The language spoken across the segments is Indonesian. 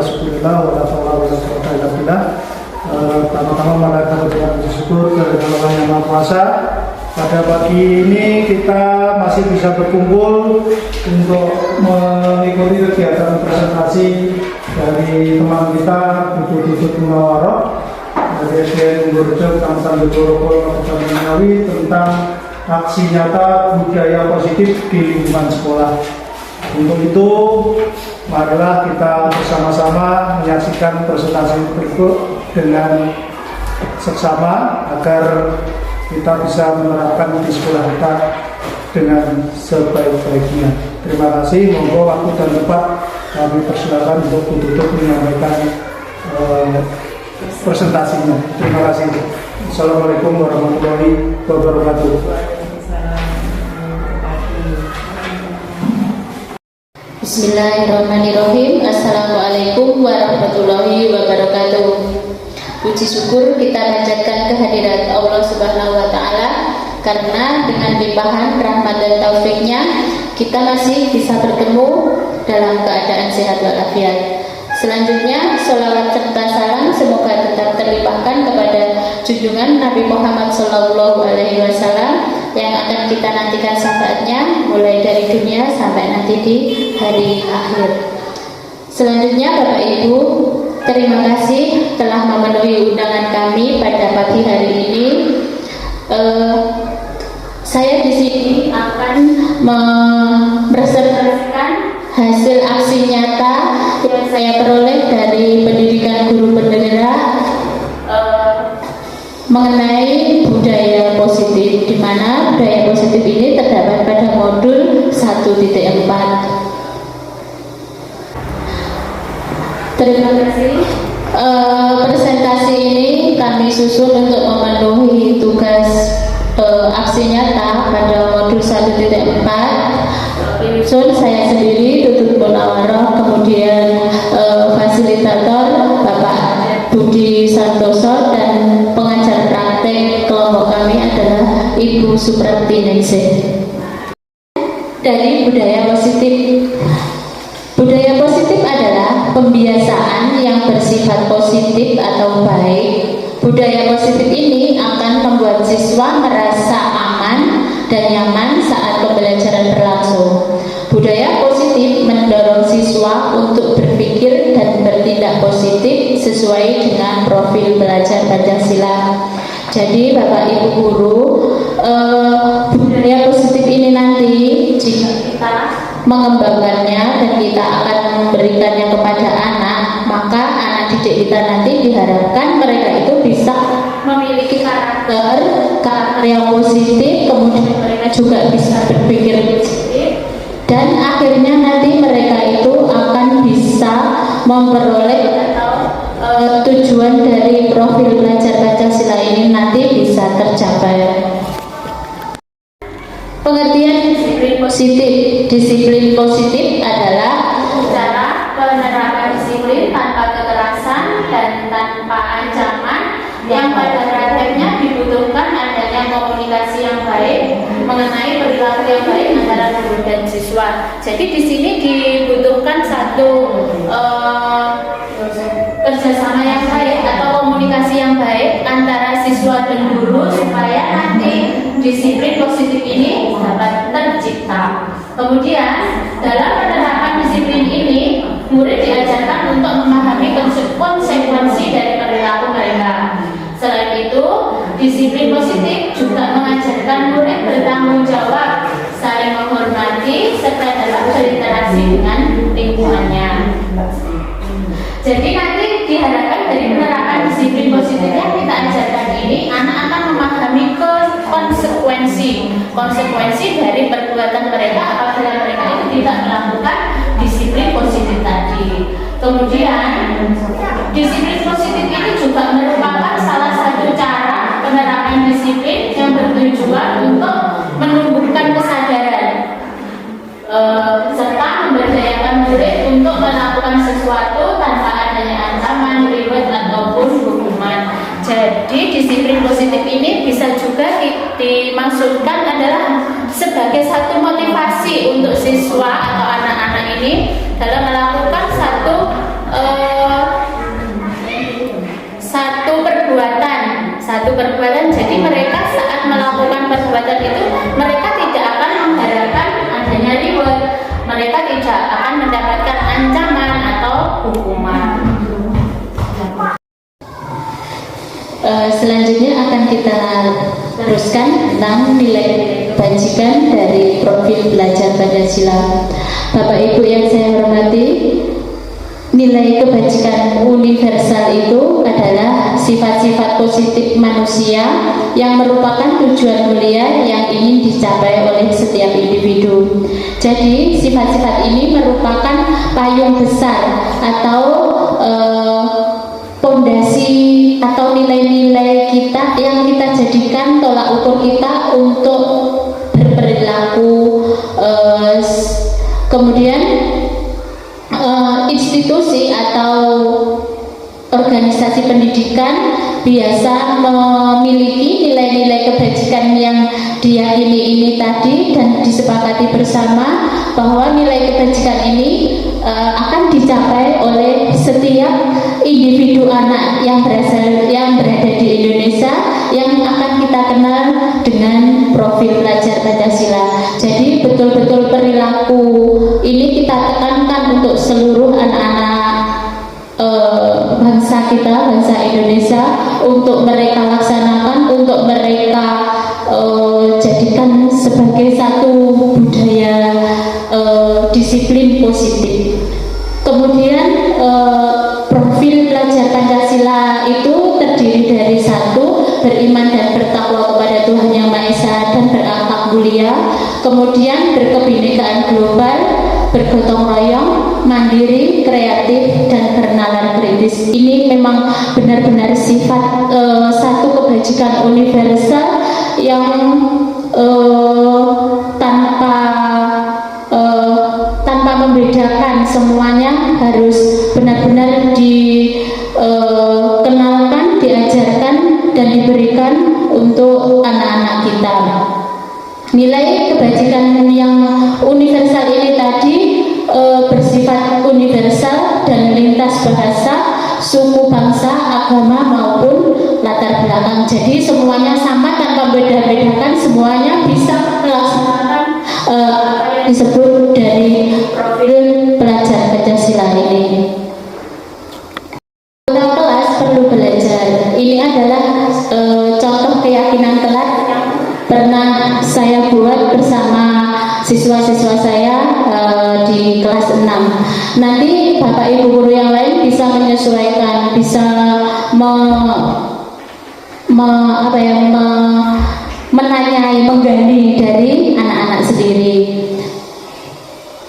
syukurillah wa la haula wa la quwwata illa billah. Pertama-tama marilah kita bersyukur kepada Allah yang Maha Kuasa. Pada pagi ini kita masih bisa berkumpul untuk mengikuti kegiatan presentasi dari teman kita Ibu Tutut Munawaroh dari SDN Umburjo, Kecamatan Jogorokol, Kabupaten Ngawi, tentang aksi nyata budaya positif di lingkungan sekolah. Untuk itu, marilah kita bersama-sama menyaksikan presentasi berikut dengan seksama agar kita bisa menerapkan di sekolah kita dengan sebaik-baiknya. Terima kasih. Monggo waktu dan tempat kami persilakan untuk tutup menyampaikan presentasinya. Terima kasih. Assalamualaikum warahmatullahi wabarakatuh. Bismillahirrahmanirrahim. Assalamualaikum warahmatullahi wabarakatuh. Puji syukur kita panjatkan kehadirat Allah Subhanahu wa Ta'ala, karena dengan limpahan rahmat dan taufiknya kita masih bisa bertemu dalam keadaan sehat walafiat. Selanjutnya, sholawat serta salam semoga tetap terlimpahkan kepada junjungan Nabi Muhammad SAW yang akan kita nantikan syafaatnya mulai dari dunia sampai nanti di hari akhir. Selanjutnya, Bapak Ibu, terima kasih telah memenuhi undangan kami pada pagi hari ini. Saya di sini akan mempresentasikan hasil aksi nyata yang saya peroleh dari pendidikan guru bendera mengenai budaya positif, di mana budaya positif ini terdapat pada modul 1.4. Terima kasih. Presentasi ini kami susun untuk memenuhi tugas aksi nyata pada modul 1.4. Unsur saya sendiri, Tutut Munawaroh, kemudian fasilitator Bapak Budi Santoso, dan pengajar praktek kelompok kami adalah Ibu Suprapti Ningsih. Dari budaya positif. Budaya positif adalah pembiasaan yang bersifat positif atau baik. Budaya positif ini akan membuat siswa merasa aman dan nyaman saat pembelajaran berlangsung. Budaya positif mendorong siswa untuk berpikir dan bertindak positif sesuai dengan profil belajar Pancasila. Jadi Bapak Ibu guru, budaya positif ini nanti jika kita mengembangkannya dan kita akan memberikannya kepada anak, maka anak didik kita nanti diharapkan mereka itu bisa memiliki karakter yang positif, kemudian mereka juga bisa berpikir positif, dan akhirnya nanti mereka itu akan bisa memperoleh atau tujuan dari profil belajar Pancasila ini nanti bisa tercapai. Pengertian disiplin positif. Disiplin positif adalah cara penerapan disiplin tanpa kekerasan dan tanpa ancaman, yang pada prakteknya dibutuhkan adanya komunikasi yang baik mengenai perilaku yang baik antara guru dan siswa. Jadi di sini dibutuhkan satu kerjasama yang baik atau komunikasi yang baik antara siswa dan guru supaya nanti disiplin positif ini dapat tercipta. Kemudian dalam penerapan disiplin ini, murid diajarkan untuk memahami konsekuensi dari perilaku mereka. Selain itu, disiplin positif juga mengajarkan murid bertanggung jawab, saling menghormati, serta dapat berinteraksi dengan lingkungannya. Jadi nanti diharapkan dari penerapan disiplin positif yang kita ajarkan ini, anak akan memahami konsekuensi dari perbuatan mereka apabila mereka itu tidak melakukan disiplin positif tadi. Kemudian disiplin positif ini juga merupakan salah satu cara penerapan disiplin yang bertujuan untuk menumbuhkan kesadaran serta memberdayakan murid untuk melakukan sesuatu tanpa adanya ancaman, reward ataupun hukuman. Jadi disiplin positif ini bisa juga dimaksudkan adalah sebagai satu motivasi untuk siswa atau anak-anak ini dalam melakukan satu eh, satu perbuatan. Jadi mereka saat melakukan perbuatan itu mereka tidak akan mengharapkan adanya reward, mereka tidak akan mendapatkan ancaman atau hukuman. Selanjutnya akan kita teruskan tentang nilai kebajikan dari profil belajar Pancasila. Bapak Ibu yang saya hormati, nilai kebajikan universal itu adalah sifat-sifat positif manusia yang merupakan tujuan mulia yang ingin dicapai oleh setiap individu. Jadi sifat-sifat ini merupakan payung besar atau pondasi atau nilai-nilai kita yang kita jadikan tolak ukur kita untuk berperilaku. Kemudian institusi atau organisasi pendidikan biasa memiliki nilai-nilai kebajikan yang diyakini ini tadi dan disepakati bersama bahwa nilai kebajikan ini akan dicapai oleh setiap individu anak yang berada di Indonesia yang akan kita kenal dengan profil pelajar Pancasila. Jadi betul-betul perilaku ini kita tekankan untuk seluruh anak-anak bangsa kita, bangsa Indonesia, untuk mereka laksanakan, untuk mereka jadikan sebagai satu budaya disiplin positif. Kemudian profil pelajar Pancasila itu terdiri dari satu, beriman dan bertakwa kepada Tuhan Yang Maha Esa dan berakhlak mulia, kemudian berkebinekaan global, bergotong royong, mandiri, kreatif, dan bernalar kritis. Ini memang benar-benar sifat satu kebajikan universal yang tanpa membedakan, semuanya harus benar-benar dikenalkan, diajarkan, dan diberikan untuk anak-anak kita. Nilai kebajikan yang universal ini tadi bersifat universal dan lintas bahasa, suku, bangsa, agama maupun latar belakang. Jadi semuanya sama tanpa beda-bedakan, semuanya bisa melaksanakan disebut dari profil pelajar Pancasila ini. Anggota kelas perlu belajar. Ini adalah contoh keyakinan kelas yang pernah saya buat bersama siswa-siswa saya di kelas 6. Nanti Bapak Ibu guru yang lain bisa menyesuaikan, bisa menanyai, menggali dari anak-anak sendiri.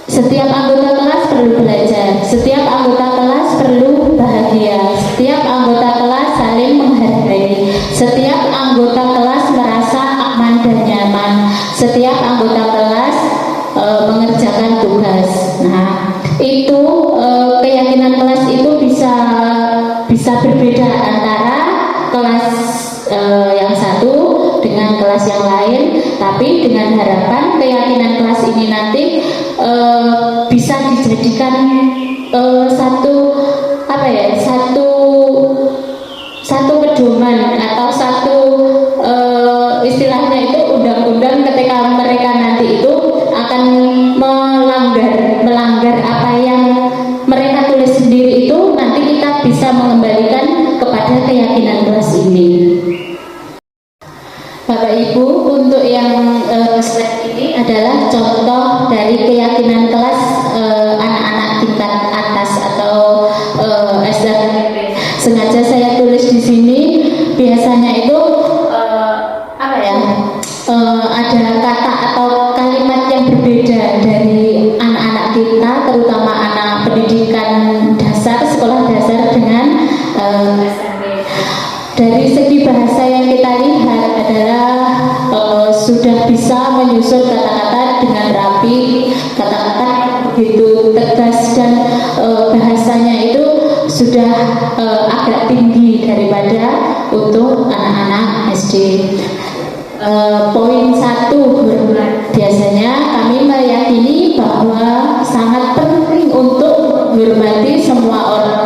Setiap anggota kelas perlu belajar, setiap anggota kelas perlu bahagia, setiap anggota kelas saling menghargai, setiap anggota kelas merasa aman dan nyaman, setiap anggota kelas mengerjakan tugas. Nah, itu keyakinan kelas itu bisa berbeda antara kelas yang satu dengan kelas yang lain, tapi dengan harapan keyakinan kelas ini nanti bisa dijadikan satu pedoman atau satu istilahnya itu undang-undang ketika mereka nanti itu akan melanggar apa yang mereka tulis sendiri, itu nanti kita bisa mengembalikan kepada keyakinan kelas ini. Bapak Ibu, untuk yang slide ini adalah contoh dari keyakinan kelas anak-anak tingkat atas atau SDMP. Sengaja saya tulis di sini, biasanya itu ada kata atau kalimat yang berbeda dari anak-anak kita, terutama anak pendidikan dasar, sekolah dasar dengan SMP. Dari segi bahasa yang kita lihat adalah sudah bisa menyusun kata-kata dengan rapi, kata-kata begitu tegas, dan bahasanya itu sudah agak tinggi daripada untuk anak-anak SD. Poin 1, biasanya kami meyakini bahwa sangat penting untuk menghormati semua orang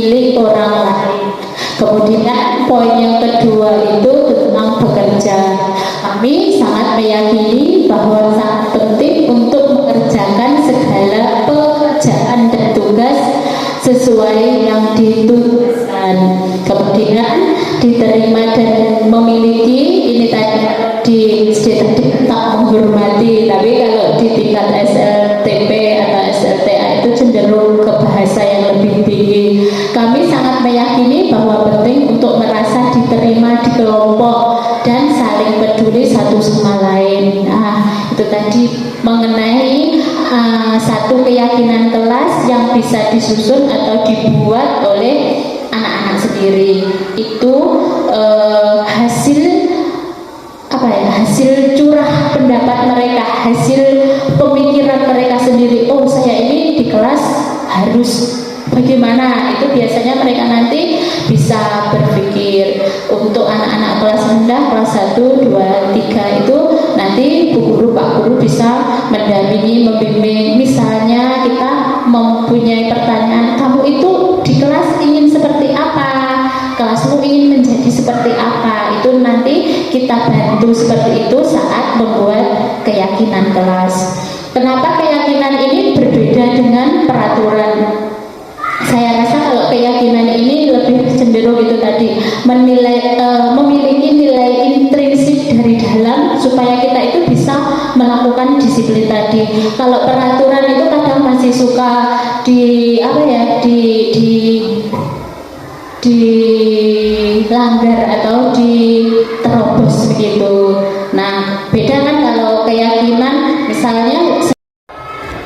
milik orang lain. Kemudian poin yang kedua itu tentang bekerja. Kami sangat meyakini bahwa sangat penting untuk mengerjakan segala pekerjaan dan tugas sesuai yang ditugaskan. Kemudian diterima dan memiliki, ini tadi di tak menghormati, tapi kalau di tingkat SLTP atau SLTA itu cenderung ke bahasa yang lebih tinggi. Kami sangat meyakini bahwa penting untuk merasa diterima di kelompok dan saling peduli satu sama lain. Nah, itu tadi mengenai satu keyakinan kelas yang bisa disusun atau dibuat oleh anak-anak sendiri. Itu hasil apa ya, hasil curah pendapat mereka, hasil pemikiran mereka sendiri. Oh, saya ini di kelas harus bagaimana, itu biasanya mereka nanti bisa berpikir. Untuk anak-anak kelas rendah, kelas 1, 2, 3 itu nanti bu guru, pak guru bisa mendampingi, membimbing. Misalnya kita mempunyai pertanyaan, kamu itu di kelas ingin seperti apa, kelasmu ingin menjadi seperti apa, itu nanti kita bantu seperti itu saat membuat keyakinan kelas. Kenapa keyakinan ini berbeda dengan peraturan? Saya rasa kalau keyakinan ini lebih cenderung itu tadi memiliki nilai intrinsik dari dalam supaya kita itu bisa melakukan disiplin tadi. Kalau peraturan itu kadang masih suka dilanggar atau diterobos begitu. Nah, beda kan kalau keyakinan. Misalnya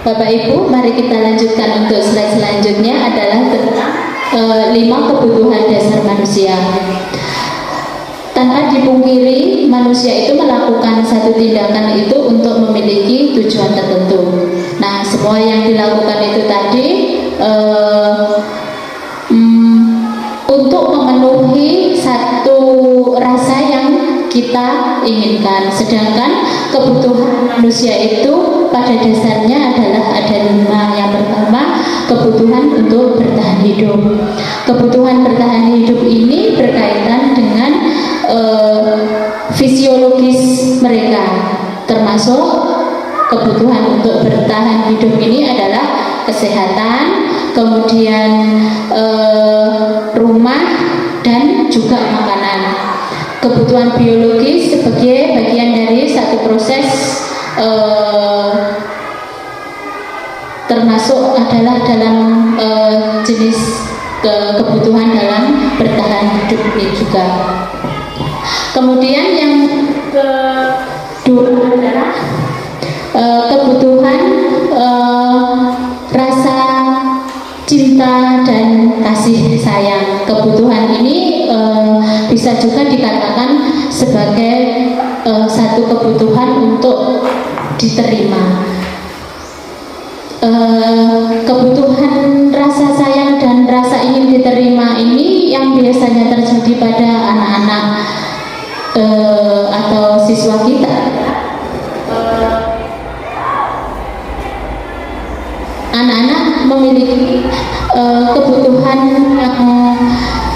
Bapak Ibu, mari kita lanjutkan untuk slide selanjutnya adalah tentang 5 kebutuhan dasar manusia. Tanpa dipungkiri, manusia itu melakukan satu tindakan itu untuk memiliki tujuan tertentu. Nah, semua yang dilakukan itu tadi untuk memenuhi satu rasa yang kita inginkan. Sedangkan kebutuhan manusia itu pada dasarnya adalah ada 5. Yang pertama, kebutuhan untuk bertahan hidup. Kebutuhan bertahan hidup ini berkaitan dengan fisiologis mereka, termasuk kebutuhan untuk bertahan hidup ini adalah kesehatan, kemudian rumah, dan juga makanan. Kebutuhan biologis sebagai bagian dari satu proses termasuk adalah dalam jenis kebutuhan dalam bertahan hidup ini juga. Kemudian yang kedua adalah kebutuhan rasa cinta dan kasih sayang. Kebutuhan ini bisa juga dikatakan sebagai satu kebutuhan untuk diterima. Kebutuhan rasa sayang dan rasa ingin diterima ini yang biasanya terjadi pada anak-anak atau siswa kita. Anak-anak memiliki kebutuhan yang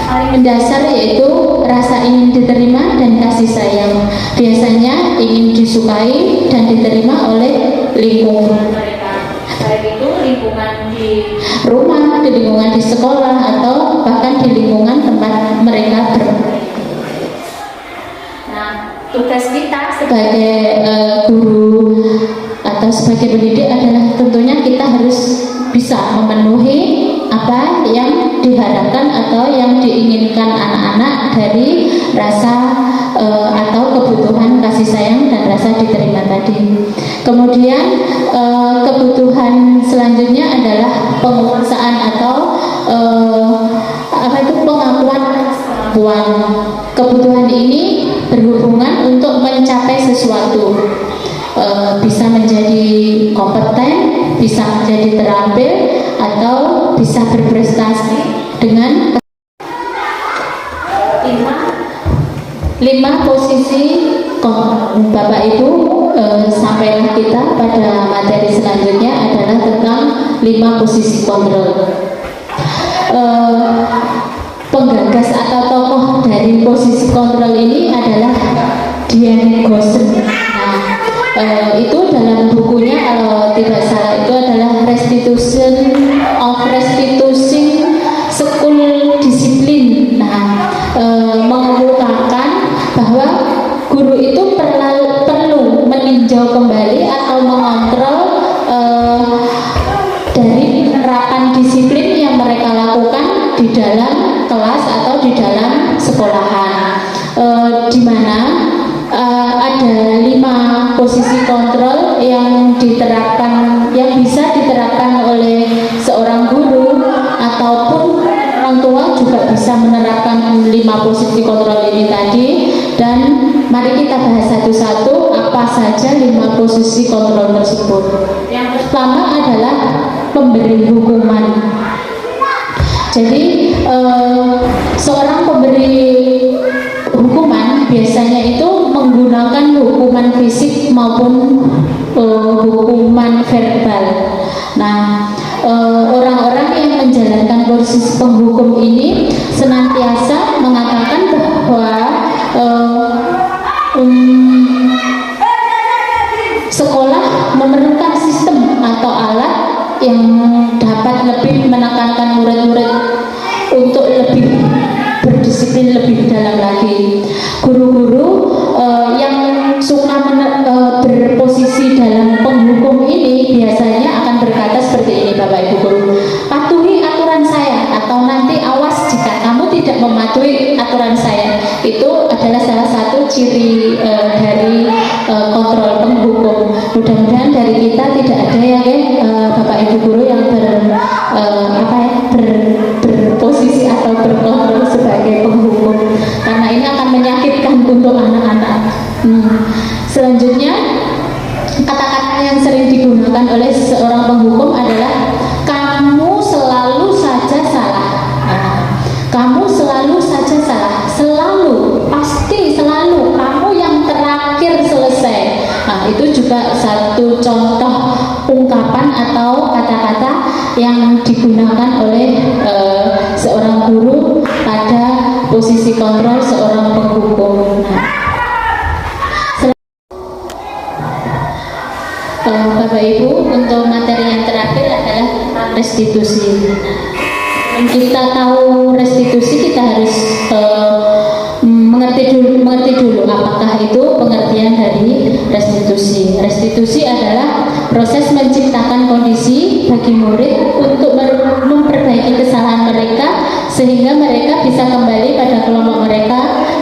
paling mendasar, yaitu rasa ingin diterima dan kasih sayang. Biasanya ingin disukai dan diterima oleh lingkungan mereka, baik itu lingkungan di rumah, di lingkungan di sekolah, atau bahkan di lingkungan tempat mereka bermain. Nah, tugas kita sebagai guru atau sebagai pendidik adalah tentunya kita harus bisa memenuhi apa yang diharapkan atau yang diinginkan anak-anak dari rasa atau kebutuhan kasih sayang dan rasa diterima tadi. Kemudian kebutuhan selanjutnya adalah penguasaan atau pengakuan. Kebutuhan ini berhubungan untuk mencapai sesuatu. Bisa menjadi kompeten, bisa menjadi terampil, atau bisa berprestasi dengan 5 posisi. Bapak Ibu, sampailah kita pada materi selanjutnya adalah tentang 5 posisi kontrol. penggagas atau tokoh dari posisi kontrol ini adalah Dian Gosen. Nah, itu dalam bukunya kalau tidak salah itu adalah Restitution of Restituting School Discipline. Nah, mengemukakan bahwa guru itu perlu meninjau kembali atau mengontrol dari penerapan disiplin yang mereka lakukan di dalam kelas atau di dalam sekolahan, di mana ada 5 posisi kontrol yang diterapkan, yang bisa diterapkan oleh seorang guru ataupun orang tua juga bisa menerapkan 5 posisi kontrol ini tadi. Dan mari kita bahas satu-satu apa saja 5 posisi kontrol tersebut. Yang pertama adalah pemberi hukuman. Jadi seorang pemberi hukuman biasanya itu menggunakan hukuman fisik maupun hukuman verbal. Nah, orang-orang yang menjalankan posisi penghukum ini senantiasa mengatakan bahwa sekolah memerlukan sistem atau alat yang dapat lebih menekankan murid-murid untuk lebih berdisiplin lebih dalam lagi. Guru-guru yang suka berposisi dalam penghukum ini biasanya akan berkata seperti ini, Bapak Ibu guru, patuhi aturan saya, atau nanti awas jika kamu tidak mematuhi aturan saya. Itu adalah salah satu ciri dari kontrol penghukum. Mudah-mudahan dari kita tidak ada ya Bapak Ibu guru yang berposisi atau berkontrol sebagai penghukum, karena ini akan menyakitkan untuk anak-anak. Selanjutnya, kata-kata yang sering digunakan oleh seorang penghukum adalah kamu selalu saja salah. Kamu selalu saja salah, selalu, pasti selalu, kamu yang terakhir selesai. Nah, itu juga satu contoh ungkapan atau kata-kata yang digunakan oleh seorang guru pada posisi kontrol seorang penghukum. Bapak Ibu, untuk materi yang terakhir adalah restitusi. Kita tahu restitusi, kita harus mengerti dulu apakah itu pengertian dari restitusi. Restitusi adalah proses menciptakan kondisi bagi murid untuk memperbaiki kesalahan mereka sehingga mereka bisa kembali pada kelompok mereka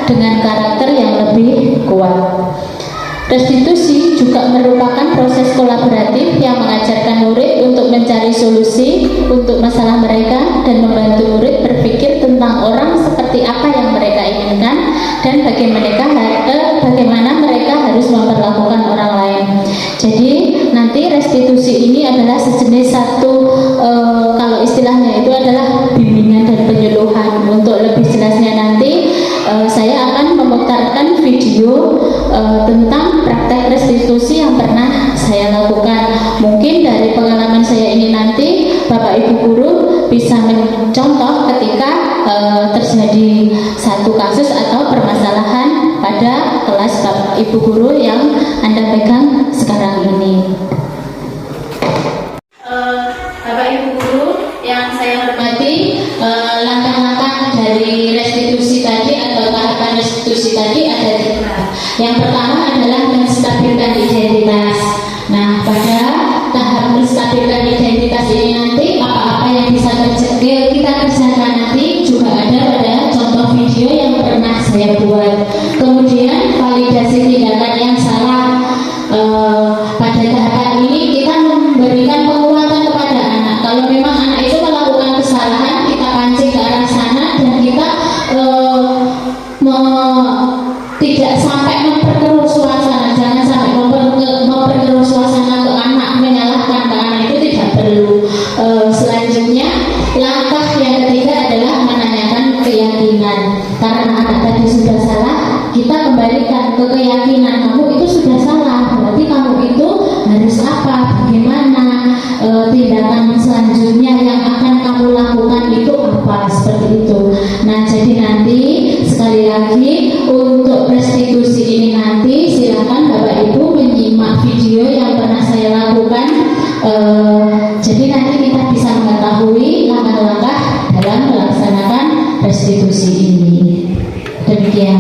dengan karakter yang lebih kuat. Restitusi juga merupakan proses kolaboratif yang mengajarkan murid untuk mencari solusi untuk masalah mereka dan membantu murid berpikir tentang orang seperti apa yang mereka inginkan dan bagaimana mereka harus memperlakukan orang lain. Jadi nanti restitusi ini adalah sejenis kalau istilahnya itu adalah bimbingan dan penyuluhan. Untuk lebih jelasnya nanti saya akan memutarkan video tentang praktek restitusi yang pernah saya lakukan. Mungkin dari pengalaman saya ini nanti Bapak Ibu guru bisa mencontoh ketika terjadi satu kasus atau permasalahan pada kelas Bapak Ibu guru yang Anda pegang sekarang ini. Bapak Ibu guru yang saya hormati, langkah-langkah dari restitusi tadi atau tahapan restitusi tadi ada 3. Yang pertama adalah menstabilkan identitas. Nah, pada tahap menstabilkan identitas ini nanti apa-apa yang bisa kita kerjakan nanti juga ada pada contoh video yang pernah saya buat. Kemudian validasi tindakan yang salah. Pada tahapan ini kita memberikan penguatan kepada anak. Kalau memang anak itu melakukan kesalahan, kita pancing ke arah sana dan kita tidak sampai memperkeruh suasana. Jangan sampai memperkeruh suasana ke anak, menyalahkan ke anak, itu tidak perlu. Selanjutnya, langkah yang ketiga adalah menanyakan keyakinan. Karena anak tadi sudah salah, kita kembalikan ke keyakinan. Kamu itu sudah salah, berarti kamu itu harus apa, bagaimana, tindakan selanjutnya yang akan kamu lakukan itu apa. apa seperti itu. Nah, jadi nanti sekali lagi untuk restitusi ini nanti silakan Bapak Ibu menyimak video yang pernah saya lakukan. Jadi nanti kita bisa mengetahui langkah-langkah dalam melaksanakan restitusi ini. Demikian.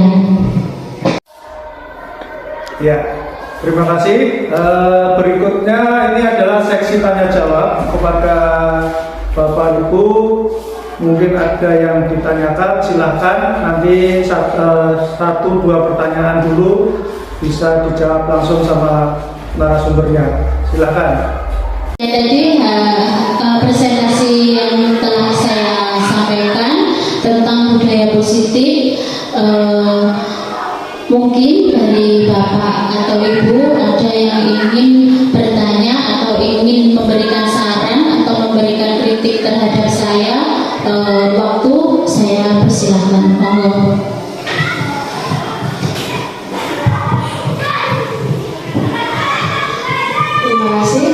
Ya, terima kasih. Berikutnya ini adalah seksi tanya jawab kepada Bapak Ibu. Mungkin ada yang ditanyakan, silahkan. Nanti satu dua pertanyaan dulu bisa dijawab langsung sama narasumbernya. Silahkan. Ya, tadi presentasi yang telah saya sampaikan tentang budaya positif. Mungkin dari Bapak atau Ibu ada yang ingin bertanya atau ingin memberikan saran atau memberikan kritik terhadap saya. Waktu saya persilahkan. Monggo. Terima kasih.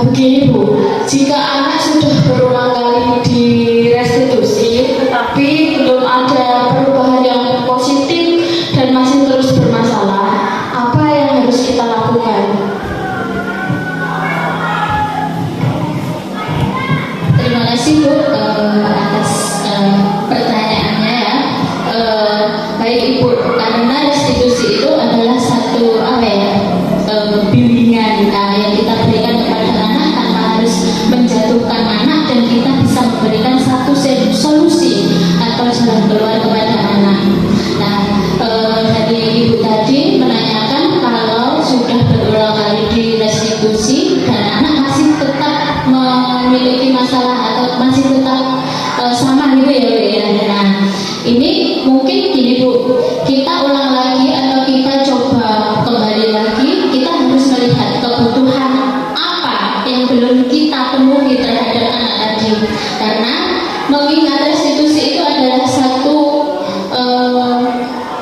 Begini Bu, jika anak sudah berulang kali direstitusi tetapi belum ada perubahan yang positif dan masih terus bermasalah, apa yang harus kita lakukan? Terima kasih Bu atas pertanyaannya ya. Baik Ibu, karena restitusi itu adalah satu bimbingan yang kita berikan kepada anak tanpa harus menjatuhkan anak, dan kita bisa memberikan satu solusi atau jalan keluar kepada anak. Nah, dari Ibu tadi menanyakan kalau sudah berulang kali direstitusi dan anak masih tetap memiliki masalah atau masih tetap sama gitu ya Bu ya. Nah, ini mungkin gini Bu, kita ulang lagi atau kita coba kembali lagi, kita harus melihat kebutuhan apa yang belum kita penuhi terhadap anak tadi. Karena mengingat restitusi itu adalah satu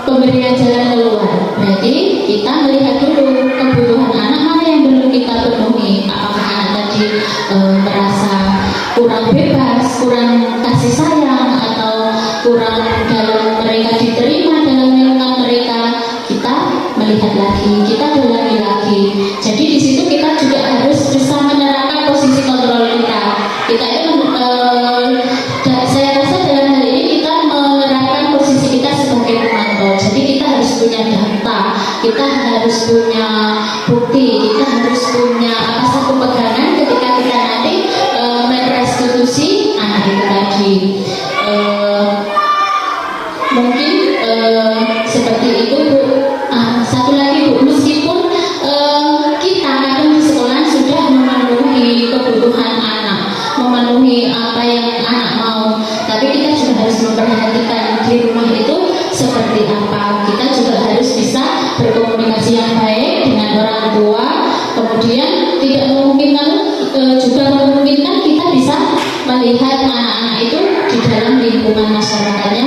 pemberian jalan keluar. Berarti kita melihat dulu kebutuhan anak mana yang belum kita penuhi. Apakah anak tadi merasa kurang bebas, kurang kasih sayang, atau kurang dalam mereka diterima dalam lingkungan mereka. Kita melihat lagi, kita ulangi lagi. Jadi di situ kita juga harus bisa menerapkan posisi kontrol kita. Kita itu saya rasa dalam hal ini kita menerapkan posisi kita sebagai pemantau. Jadi kita harus punya data, kita harus punya bukti, kita harus punya satu pegangan ketika kita nanti merestitusi anak itu tadi. Mungkin seperti itu Bu. Satu lagi Bu, meskipun kita kadang di sekolah sudah memenuhi kebutuhan anak, memenuhi apa yang anak mau, tapi kita juga harus memperhatikan di rumah itu seperti apa. Kita juga harus bisa berkomunikasi yang baik dengan orang tua. Kemudian tidak memungkinkan juga memungkinkan kita bisa melihat anak-anak itu di dalam lingkungan masyarakatnya.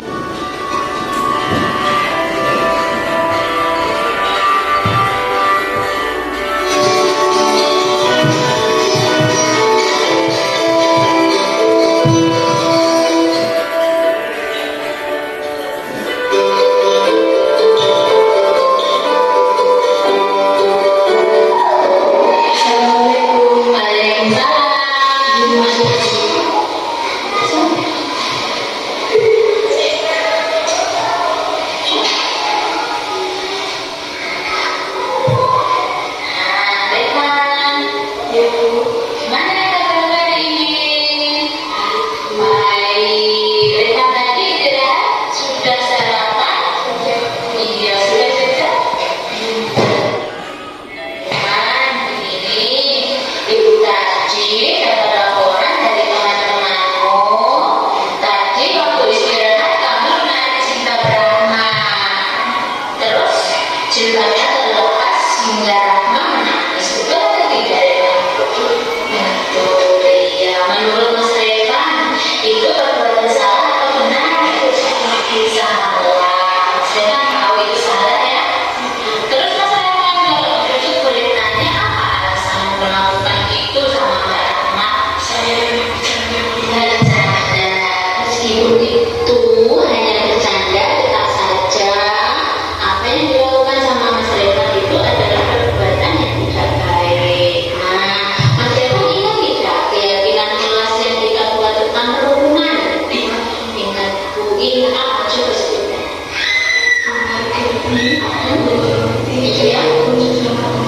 Itu ya.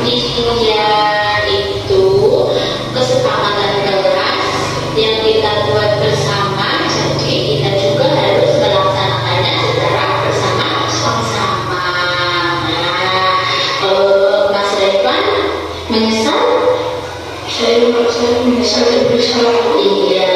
Isunya itu kesepakatan kelas yang kita buat bersama, jadi kita juga harus melaksanakannya secara bersama-sama. Mas Revan menyesal? Saya menyesal bersalah. Iya.